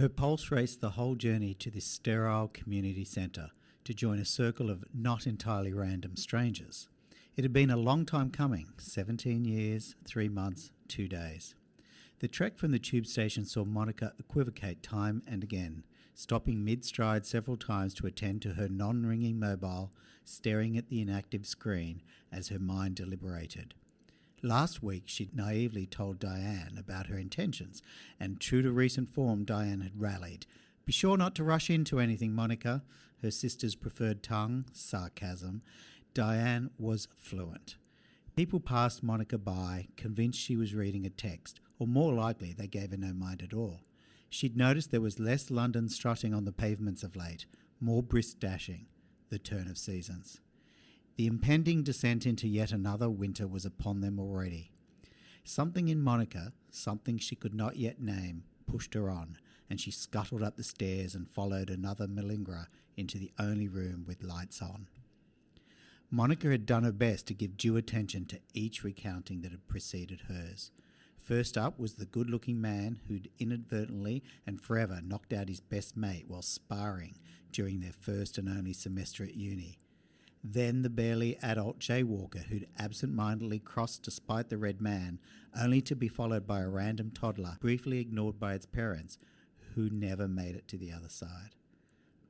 Her pulse raced the whole journey to this sterile community centre to join a circle of not entirely random strangers. It had been a long time coming, 17 years, 3 months, 2 days. The trek from the tube station saw Monica equivocate time and again, stopping mid-stride several times to attend to her non-ringing mobile, staring at the inactive screen as her mind deliberated. Last week, she'd naively told Diane about her intentions, and true to recent form, Diane had rallied. "Be sure not to rush into anything, Monica," her sister's preferred tongue, sarcasm. Diane was fluent. People passed Monica by, convinced she was reading a text, or more likely they gave her no mind at all. She'd noticed there was less London strutting on the pavements of late, more brisk dashing, the turn of seasons. The impending descent into yet another winter was upon them already. Something in Monica, something she could not yet name, pushed her on, and she scuttled up the stairs and followed another malingerer into the only room with lights on. Monica had done her best to give due attention to each recounting that had preceded hers. First up was the good-looking man who'd inadvertently and forever knocked out his best mate while sparring during their first and only semester at uni. Then the barely adult jaywalker who'd absent-mindedly crossed despite the red man, only to be followed by a random toddler, briefly ignored by its parents, who never made it to the other side.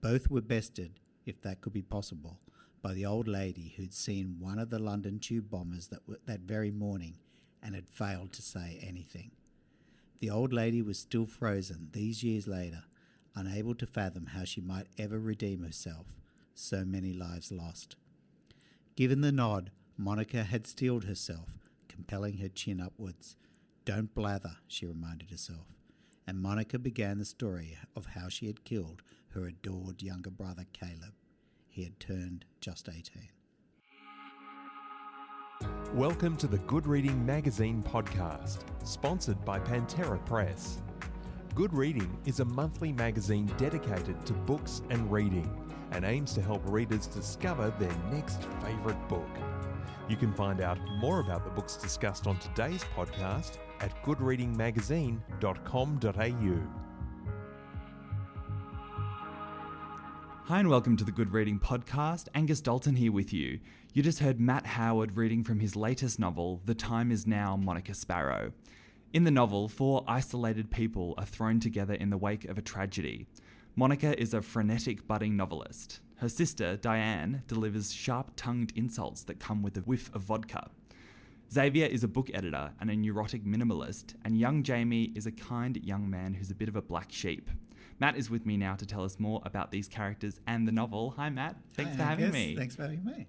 Both were bested, if that could be possible, by the old lady who'd seen one of the London tube bombers that very morning and had failed to say anything. The old lady was still frozen these years later, unable to fathom how she might ever redeem herself. So many lives lost. Given the nod, Monica had steeled herself, compelling her chin upwards. "Don't blather," she reminded herself. And Monica began the story of how she had killed her adored younger brother Caleb. He had turned just 18. Welcome to the Good Reading Magazine podcast, sponsored by Pantera Press. Good Reading is a monthly magazine dedicated to books and reading and aims to help readers discover their next favourite book. You can find out more about the books discussed on today's podcast at goodreadingmagazine.com.au. Hi and welcome to the Good Reading Podcast. Angus Dalton here with you. You just heard Matt Howard reading from his latest novel, The Time Is Now Monica Sparrow. In the novel, 4 isolated people are thrown together in the wake of a tragedy. Monica is a frenetic budding novelist. Her sister, Diane, delivers sharp-tongued insults that come with a whiff of vodka. Xavier is a book editor and a neurotic minimalist, and young Jamie is a kind young man who's a bit of a black sheep. Matt is with me now to tell us more about these characters and the novel. Hi, Matt. Thanks for having me. Thanks for having me.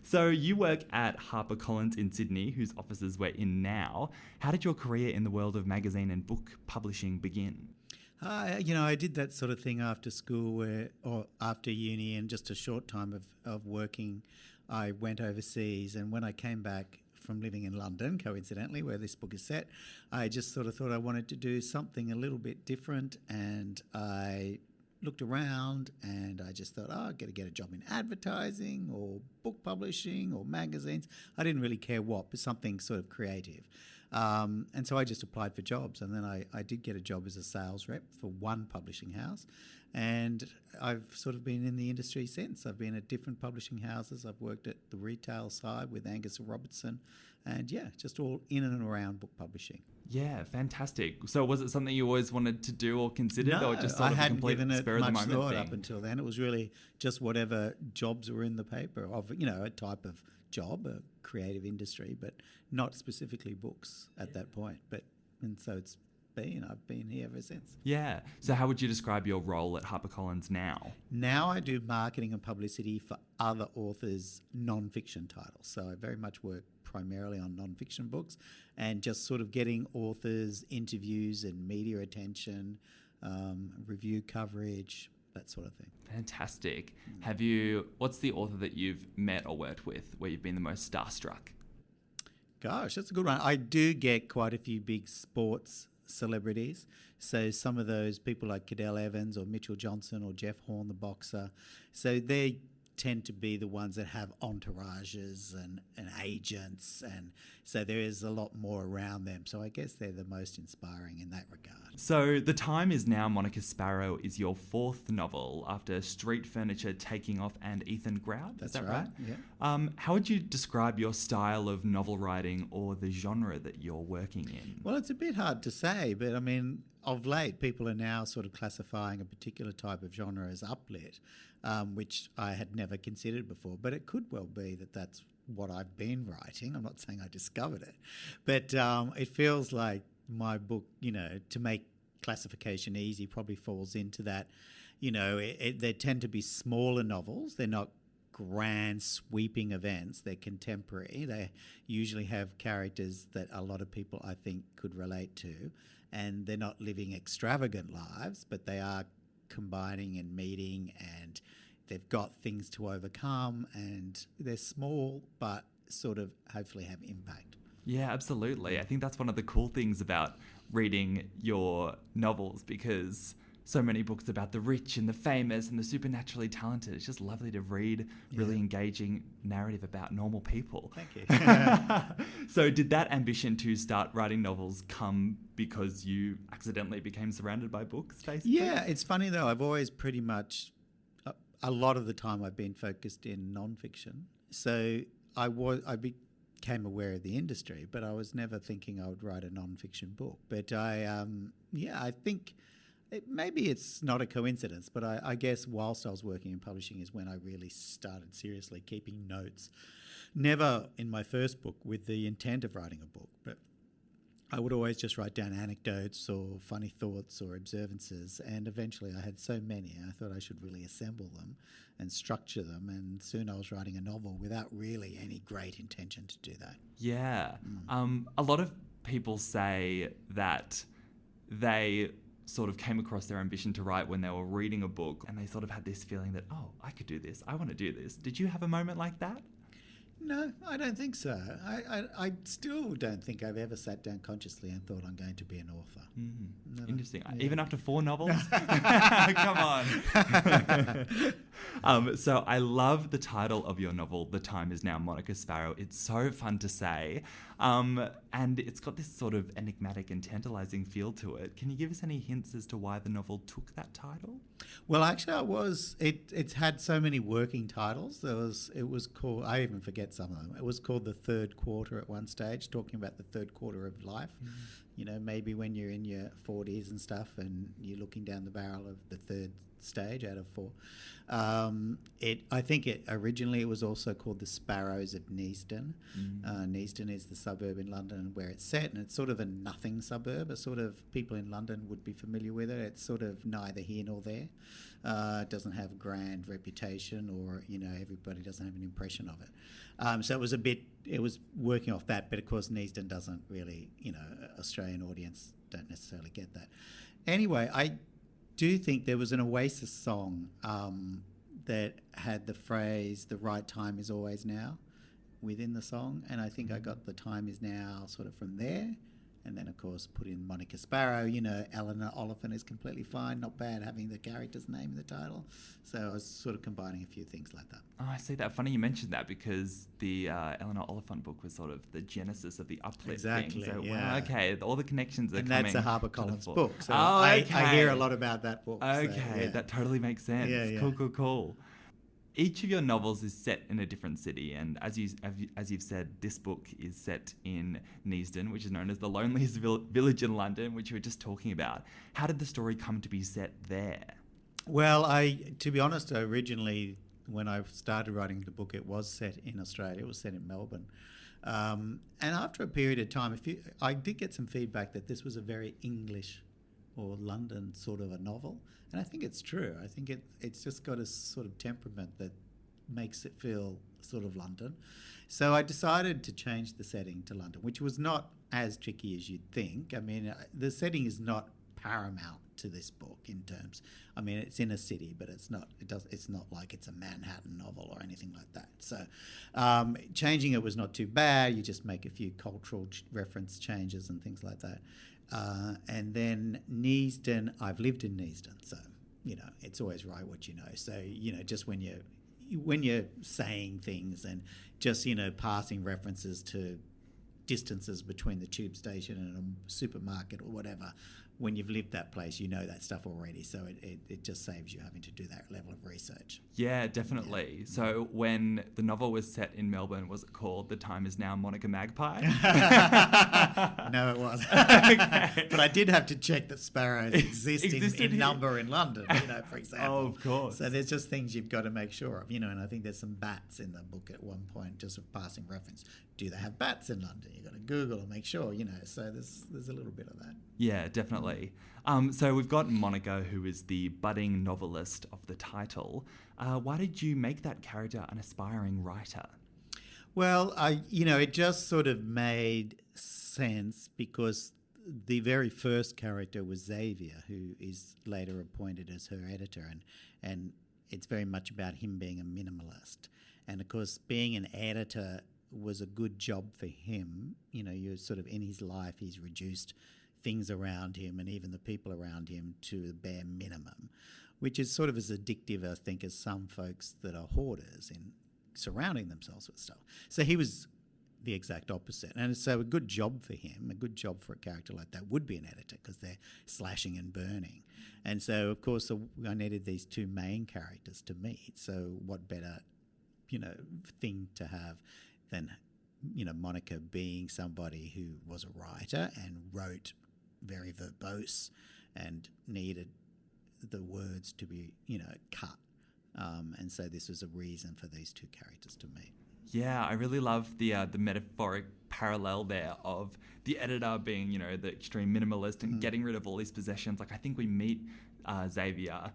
So you work at HarperCollins in Sydney, whose offices we're in now. How did your career in the world of magazine and book publishing begin? I did that sort of thing after school or after uni, and just a short time of working, I went overseas. And when I came back from living in London, coincidentally, where this book is set, I just sort of thought I wanted to do something a little bit different, and I looked around and I just thought, I'm going to get a job in advertising or book publishing or magazines. I didn't really care what, but something sort of creative. And so I just applied for jobs, and then I did get a job as a sales rep for one publishing house, and I've sort of been in the industry since. I've been at different publishing houses. I've worked at the retail side with Angus Robertson, and just all in and around book publishing. Yeah, fantastic. So was it something you always wanted to do or considered, No, or just sort I of a hadn't complete given it spur of the much moment thought thing? up until then. It was really just whatever jobs were in the paper of, a type of job, a creative industry, but not specifically books at that point. And so I've been here ever since. Yeah. So how would you describe your role at HarperCollins now? Now I do marketing and publicity for other authors' non-fiction titles. So I very much work primarily on non-fiction books and just sort of getting authors' interviews and media attention, review coverage, that sort of thing. Fantastic. What's the author that you've met or worked with where you've been the most starstruck? Gosh, that's a good one. I do get quite a few big sports celebrities. So some of those people like Cadell Evans or Mitchell Johnson or Jeff Horn, the boxer. So they're tend to be the ones that have entourages and agents, and so there is a lot more around them. So I guess they're the most inspiring in that regard. So The Time Is Now, Monica Sparrow is your fourth novel after Street Furniture, Taking Off and Ethan Grout. That's is that right? Yeah. How would you describe your style of novel writing or the genre that you're working in? Well, it's a bit hard to say, but I mean, of late, people are now sort of classifying a particular type of genre as uplit, which I had never considered before. But it could well be that that's what I've been writing. I'm not saying I discovered it, but it feels like my book, to make classification easy, probably falls into that. They tend to be smaller novels. They're not grand sweeping events. They're contemporary. They usually have characters that a lot of people, I think, could relate to, and they're not living extravagant lives, but they are combining and meeting, and they've got things to overcome, and they're small but sort of hopefully have impact. Yeah, absolutely. I think that's one of the cool things about reading your novels, because so many books about the rich and the famous and the supernaturally talented. It's just lovely to read really engaging narrative about normal people. Thank you. So did that ambition to start writing novels come because you accidentally became surrounded by books, basically? Yeah, it's funny though. I've always pretty much, a lot of the time I've been focused in non-fiction. So I became aware of the industry, but I was never thinking I would write a non-fiction book. But I think maybe it's not a coincidence, but I guess whilst I was working in publishing is when I really started seriously keeping notes. Never in my first book with the intent of writing a book, but I would always just write down anecdotes or funny thoughts or observances, and eventually I had so many I thought I should really assemble them and structure them, and soon I was writing a novel without really any great intention to do that. Yeah. A lot of people say that they sort of came across their ambition to write when they were reading a book, and they sort of had this feeling that, oh, I could do this, I want to do this. Did you have a moment like that? No, I don't think so. I still don't think I've ever sat down consciously and thought I'm going to be an author. Interesting. Yeah. Even after 4 novels? Come on. So I love the title of your novel, The Time Is Now, Monica Sparrow. It's so fun to say. And it's got this sort of enigmatic and tantalising feel to it. Can you give us any hints as to why the novel took that title? Well, actually, it's had so many working titles. It was called, I even forget some of them. It was called The Third Quarter at one stage, talking about the third quarter of life. Maybe when you're in your 40s and stuff and you're looking down the barrel of the third stage out of 4. I think originally it was also called The Sparrows of Neasden. Neasden is the suburb in London where it's set, and it's sort of a nothing suburb. A sort of people in London would be familiar with it. It's sort of neither here nor there. It doesn't have a grand reputation, or everybody doesn't have an impression of it. So it was working off that, but of course Neasden doesn't really, Australian audience don't necessarily get that. Anyway, I do think there was an Oasis song that had the phrase "the right time is always now" within the song, and I think I got "the time is now" sort of from there. And then, of course, put in Monica Sparrow. Eleanor Oliphant is completely fine, not bad having the character's name in the title. So I was sort of combining a few things like that. Oh, I see that. Funny you mentioned that, because the Eleanor Oliphant book was sort of the genesis of the Uplift Exactly, thing. So, yeah. wow, okay, all the connections are and coming. that's a HarperCollins book. So okay. I hear a lot about that book. Okay, that totally makes sense. Yeah. Cool. Each of your novels is set in a different city, and as you've said, this book is set in Neasden, which is known as the loneliest village in London, which you were just talking about. How did the story come to be set there? Well, to be honest, originally when I started writing the book, it was set in Australia. It was set in Melbourne. And after a period of time, I did get some feedback that this was a very English or London sort of a novel. And I think it's true. I think it's just got a sort of temperament that makes it feel sort of London. So I decided to change the setting to London, which was not as tricky as you'd think. I mean, the setting is not paramount to this book in terms. I mean, it's in a city, but it's not like it's a Manhattan novel or anything like that. So changing it was not too bad. You just make a few cultural reference changes and things like that. And then Neasden, I've lived in Neasden, so, it's always write what you know. So, just when when you're saying things and just, passing references to distances between the tube station and a supermarket or whatever, when you've lived that place, you know that stuff already. So it just saves you having to do that level of research. Yeah, definitely. Yeah. So when the novel was set in Melbourne, was it called The Time Is Now Monica Magpie? No, it wasn't. Okay. But I did have to check that sparrows existed in number in London, for example. Oh, of course. So there's just things you've got to make sure of, and I think there's some bats in the book at one point, just a passing reference. Do they have bats in London? You've got to Google and make sure, so there's a little bit of that. Yeah, definitely. So we've got Monica, who is the budding novelist of the title. Why did you make that character an aspiring writer? Well, it just sort of made sense because the very first character was Xavier, who is later appointed as her editor, and it's very much about him being a minimalist. And of course, being an editor was a good job for him. You're sort of in his life, he's reduced things around him and even the people around him to the bare minimum, which is sort of as addictive, I think, as some folks that are hoarders in surrounding themselves with stuff. So he was the exact opposite. And so a good job for him, a good job for a character like that would be an editor because they're slashing and burning. And so, of course, I needed these two main characters to meet. So what better, thing to have than, Monica being somebody who was a writer and wrote very verbose and needed the words to be, cut. And so this was a reason for these two characters to meet. Yeah, I really love the metaphoric parallel there of the editor being, the extreme minimalist and getting rid of all his possessions. Like, I think we meet Xavier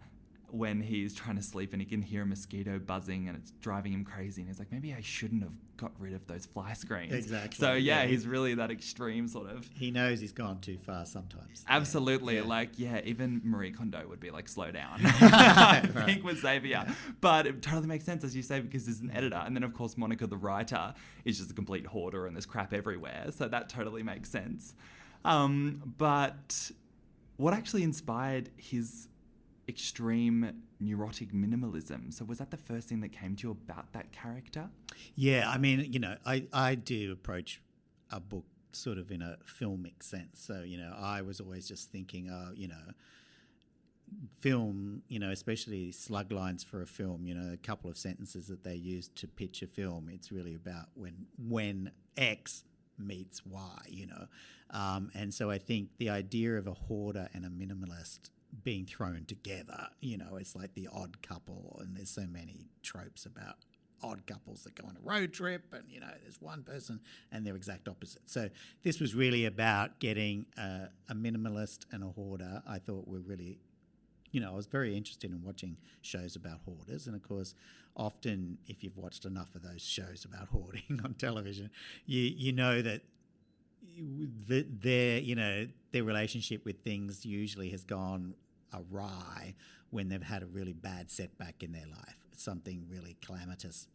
when he's trying to sleep and he can hear a mosquito buzzing and it's driving him crazy. And he's like, maybe I shouldn't have got rid of those fly screens. Exactly. So, yeah, he's really that extreme sort of... He knows he's gone too far sometimes. Absolutely. Yeah. Even Marie Kondo would be like, slow down. I think with Xavier. Yeah. But it totally makes sense, as you say, because there's an editor. And then, of course, Monica, the writer, is just a complete hoarder and there's crap everywhere. So that totally makes sense. But what actually inspired his extreme neurotic minimalism? So was that the first thing that came to you about that character? Yeah, I mean, I do approach a book sort of in a filmic sense. So, I was always just thinking, film, especially slug lines for a film, a couple of sentences that they use to pitch a film. It's really about when X meets Y, and so I think the idea of a hoarder and a minimalist being thrown together, it's like the odd couple, and there's so many tropes about odd couples that go on a road trip and, there's one person and they're exact opposite. So this was really about getting a minimalist and a hoarder. I thought were really, I was very interested in watching shows about hoarders, and of course often if you've watched enough of those shows about hoarding on television, you know that their relationship with things usually has gone awry when they've had a really bad setback in their life. Something really calamitous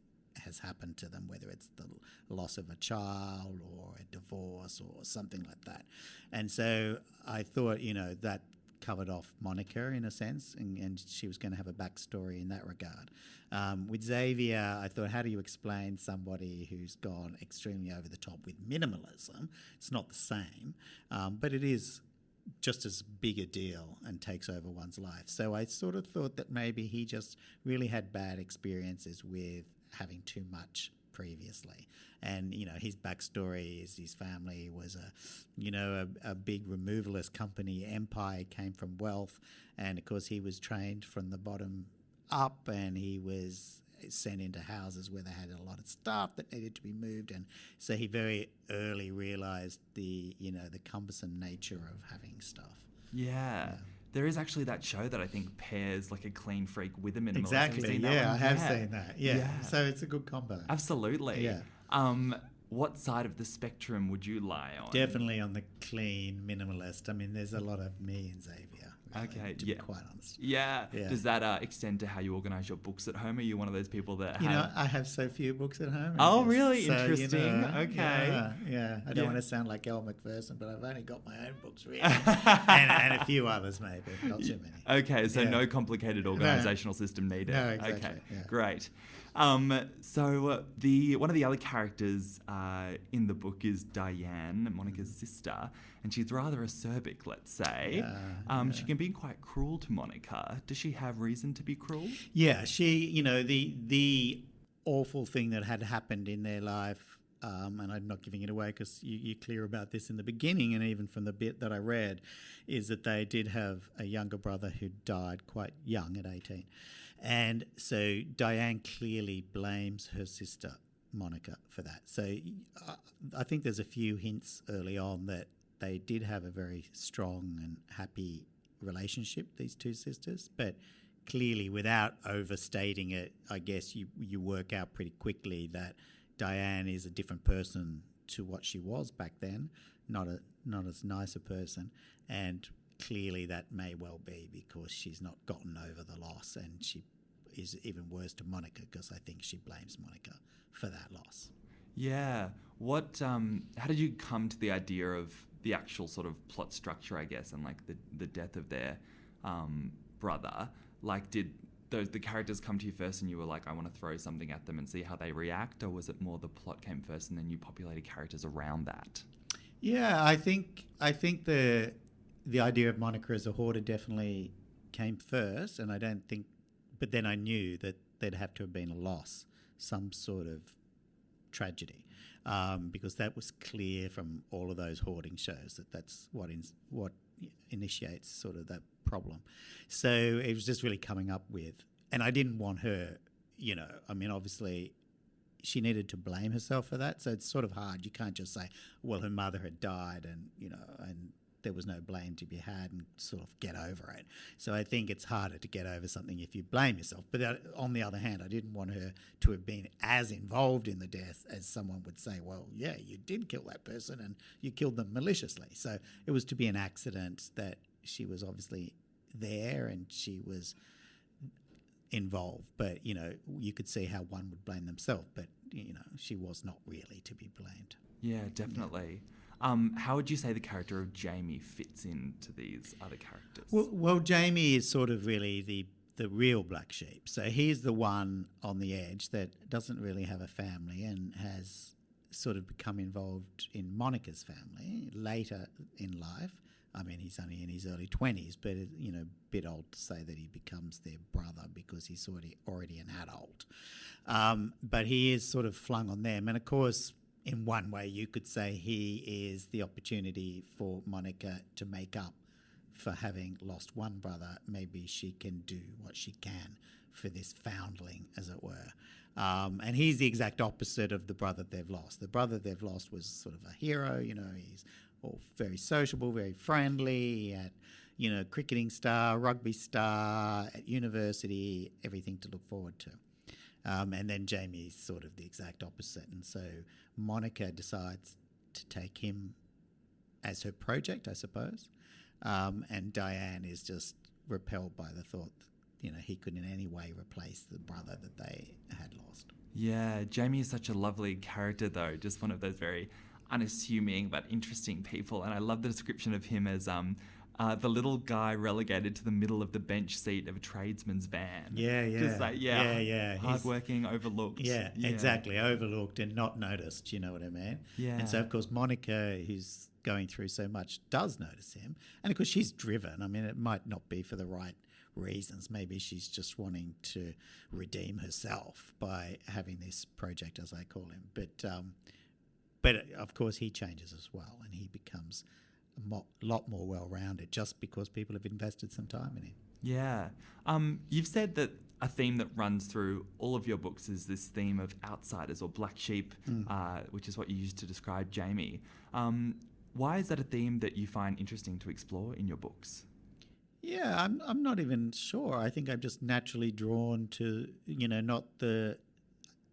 has happened to them, whether it's the loss of a child or a divorce or something like that. And so I thought, that covered off Monica in a sense, and she was going to have a backstory in that regard. With Xavier, I thought, how do you explain somebody who's gone extremely over the top with minimalism? It's not the same, but it is just as big a deal and takes over one's life. So I sort of thought that maybe he just really had bad experiences with having too much previously. And, his backstory is his family was a big removalist company. Empire came from wealth. And, of course, he was trained from the bottom up, and he was sent into houses where they had a lot of stuff that needed to be moved. And so he very early realised the cumbersome nature of having stuff. Yeah. There is actually that show that I think pairs like a clean freak with a minimalist. Exactly, yeah, I have seen that. Yeah, so it's a good combo. Absolutely. Yeah. What side of the spectrum would you lie on? Definitely on the clean minimalist. I mean, there's a lot of me in Xavier. Okay, to be quite honest. Yeah. Yeah. Does that extend to how you organise your books at home? Are you one of those people that You know, I have so few books at home. Oh, really? So, Interesting. You know, Okay. Yeah. I don't Yeah. want to sound like Elle Macpherson, but I've only got my own books, really. and a few others, maybe. Not too many. Okay, so Yeah. no complicated organisational system needed. No, exactly. Okay, Yeah. great. So one of the other characters in the book is Diane, Monica's sister, and she's rather acerbic, let's say. She can be quite cruel to Monica. Does she have reason to be cruel? Yeah, the awful thing that had happened in their life, and I'm not giving it away because you're clear about this in the beginning, and even from the bit that I read, is that they did have a younger brother who died quite young at 18. And so Diane clearly blames her sister, Monica, for that. So I think there's a few hints early on that they did have a very strong and happy relationship, these two sisters, but clearly without overstating it, I guess you work out pretty quickly that Diane is a different person to what she was back then, not as nice a person, and clearly that may well be because she's not gotten over the loss, and she is even worse to Monica because I think she blames Monica for that loss. Yeah. How did you come to the idea of the actual sort of plot structure, I guess, and like the death of their brother? Like, did the characters come to you first and you were like, I want to throw something at them and see how they react? Or was it more the plot came first and then you populated characters around that? Yeah, I think the idea of Monica as a hoarder definitely came first, and but then I knew that there'd have to have been a loss, some sort of tragedy, because that was clear from all of those hoarding shows that's what initiates sort of that problem. So it was just really coming up with, and I didn't want her, obviously she needed to blame herself for that. So it's sort of hard. You can't just say, well, her mother had died and there was no blame to be had and sort of get over it. So I think it's harder to get over something if you blame yourself. But on the other hand, I didn't want her to have been as involved in the death as someone would say, well, yeah, you did kill that person and you killed them maliciously. So it was to be an accident that she was obviously there and she was involved. But, you could see how one would blame themselves. But, she was not really to be blamed. Yeah, definitely. How would you say the character of Jamie fits into these other characters? Well, Jamie is sort of really the real black sheep. So he's the one on the edge that doesn't really have a family and has sort of become involved in Monica's family later in life. I mean, he's only in his early 20s, but, a bit old to say that he becomes their brother because he's already an adult. But he is sort of flung on them. And, of course, in one way, you could say he is the opportunity for Monica to make up for having lost one brother. Maybe she can do what she can for this foundling, as it were. And he's the exact opposite of the brother they've lost. The brother they've lost was sort of a hero. He's all very sociable, very friendly. He had, cricketing star, rugby star, at university, everything to look forward to. And then Jamie's sort of the exact opposite. And so Monica decides to take him as her project, I suppose. And Diane is just repelled by the thought that, he could in any way replace the brother that they had lost. Yeah, Jamie is such a lovely character, though. Just one of those very unassuming but interesting people. And I love the description of him as the little guy relegated to the middle of the bench seat of a tradesman's van. Yeah. Just like, hardworking, overlooked. Yeah, exactly. Overlooked and not noticed, you know what I mean? Yeah. And so, of course, Monica, who's going through so much, does notice him. And, of course, she's driven. I mean, it might not be for the right reasons. Maybe she's just wanting to redeem herself by having this project, as I call him. But of course, he changes as well, and he becomes a lot more well-rounded just because people have invested some time in him. Yeah. You've said that a theme that runs through all of your books is this theme of outsiders or black sheep, which is what you use to describe Jamie. Why is that a theme that you find interesting to explore in your books? Yeah, I'm not even sure. I think I'm just naturally drawn to, not the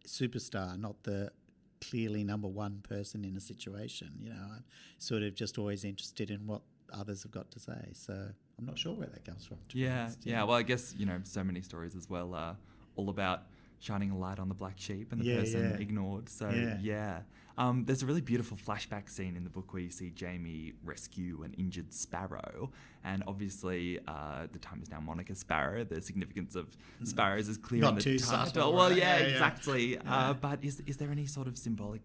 superstar, not the clearly number one person in a situation. I'm sort of just always interested in what others have got to say. So I'm not sure where that comes from. to be Yeah, honest. yeah. Well, I guess, so many stories as well are all about shining a light on the black sheep and the person ignored. So, yeah. There's a really beautiful flashback scene in the book where you see Jamie rescue an injured sparrow. And obviously, the time is now Monica Sparrow. The significance of sparrows is clear Not in the too title. subtle, Well, right? yeah, Yeah, exactly. But is there any sort of symbolic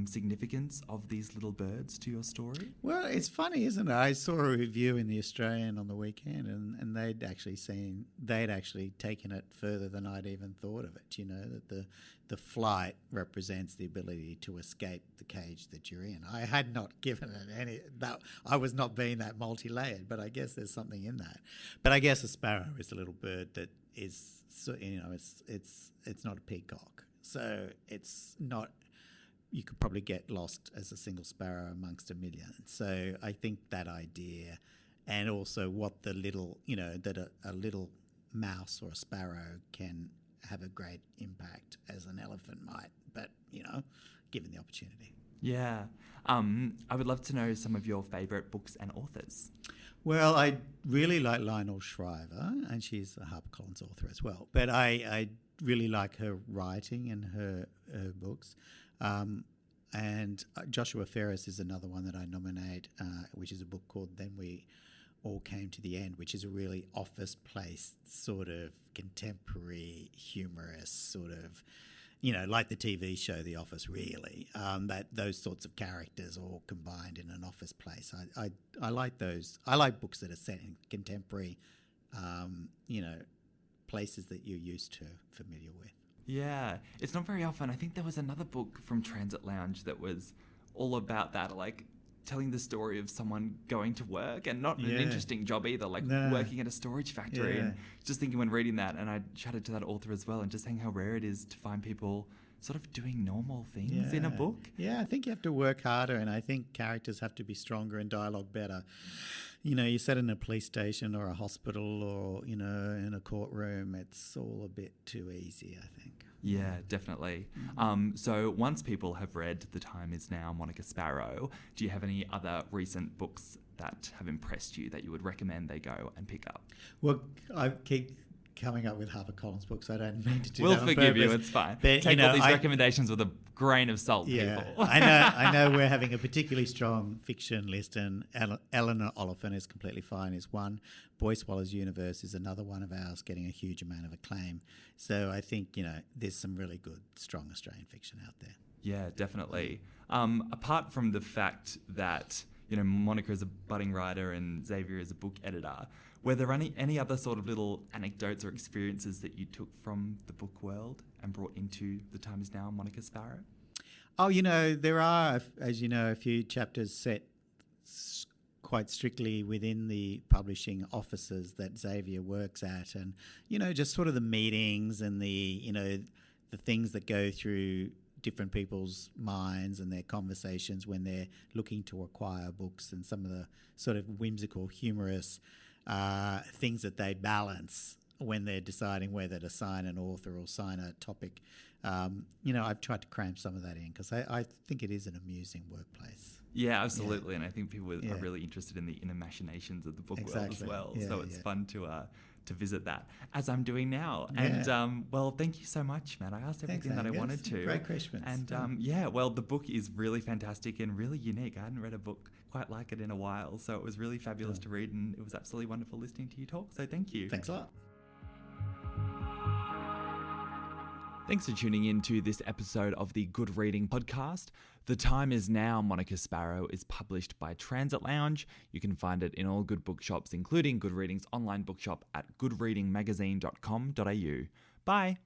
significance of these little birds to your story? Well, it's funny, isn't it? I saw a review in the Australian on the weekend, and they'd actually taken it further than I'd even thought of it. That the flight represents the ability to escape the cage that you're in. I had not given it any that. I was not being that multi-layered, but I guess there's something in that. But I guess a sparrow is a little bird that is, it's not a peacock, so it's not. You could probably get lost as a single sparrow amongst a million. So I think that idea, and also what the little, that a little mouse or a sparrow can have a great impact as an elephant might, but, given the opportunity. Yeah. I would love to know some of your favourite books and authors. Well, I really like Lionel Shriver, and she's a HarperCollins author as well. But I really like her writing and her books. And Joshua Ferris is another one that I nominate, which is a book called Then We All Came to the End, which is a really office place sort of contemporary, humorous sort of, like the TV show The Office, really. Those sorts of characters all combined in an office place. I like those. I like books that are set in contemporary, places that you're used to, familiar with. Yeah, it's not very often. I think there was another book from Transit Lounge that was all about that, like telling the story of someone going to work, and not an interesting job either, working at a storage factory. And just thinking when reading that, and I chatted to that author as well, and just saying how rare it is to find people sort of doing normal things in a book. Yeah, I think you have to work harder, and I think characters have to be stronger and dialogue better. You set in a police station or a hospital or, in a courtroom, it's all a bit too easy, I think. Yeah, definitely. So once people have read The Time Is Now, Monica Sparrow, do you have any other recent books that have impressed you that you would recommend they go and pick up? Well, I keep coming up with HarperCollins books. I don't mean to do we'll that on forgive purpose. you, it's fine. But, Take all these recommendations with a grain of salt, people. I know we're having a particularly strong fiction list, and Eleanor Oliphant is completely fine is one. Boy Swallows Universe is another one of ours, getting a huge amount of acclaim. So I think, there's some really good, strong Australian fiction out there. Yeah, definitely. Apart from the fact that, Monica is a budding writer and Xavier is a book editor, were there any other sort of little anecdotes or experiences that you took from the book world and brought into The Time Is Now, Monica Sparrow? Oh, there are, as you know, a few chapters set quite strictly within the publishing offices that Xavier works at, and, just sort of the meetings and the things that go through different people's minds and their conversations when they're looking to acquire books, and some of the sort of whimsical, humorous things that they balance when they're deciding whether to sign an author or sign a topic. I've tried to cram some of that in because I think it is an amusing workplace. Yeah, absolutely. And I think people are really interested in the inner machinations of the book world as well. So it's fun to visit that, as I'm doing now. Yeah. And, thank you so much, Matt. I asked everything that I wanted to. Great questions. And, the book is really fantastic and really unique. I hadn't read a book quite like it in a while, so it was really fabulous to read, and it was absolutely wonderful listening to you talk. So thank you. Thanks a lot. Thanks for tuning in to this episode of the Good Reading Podcast. The Time Is Now, Monica Sparrow is published by Transit Lounge. You can find it in all good bookshops, including Good Reading's online bookshop at goodreadingmagazine.com.au. Bye.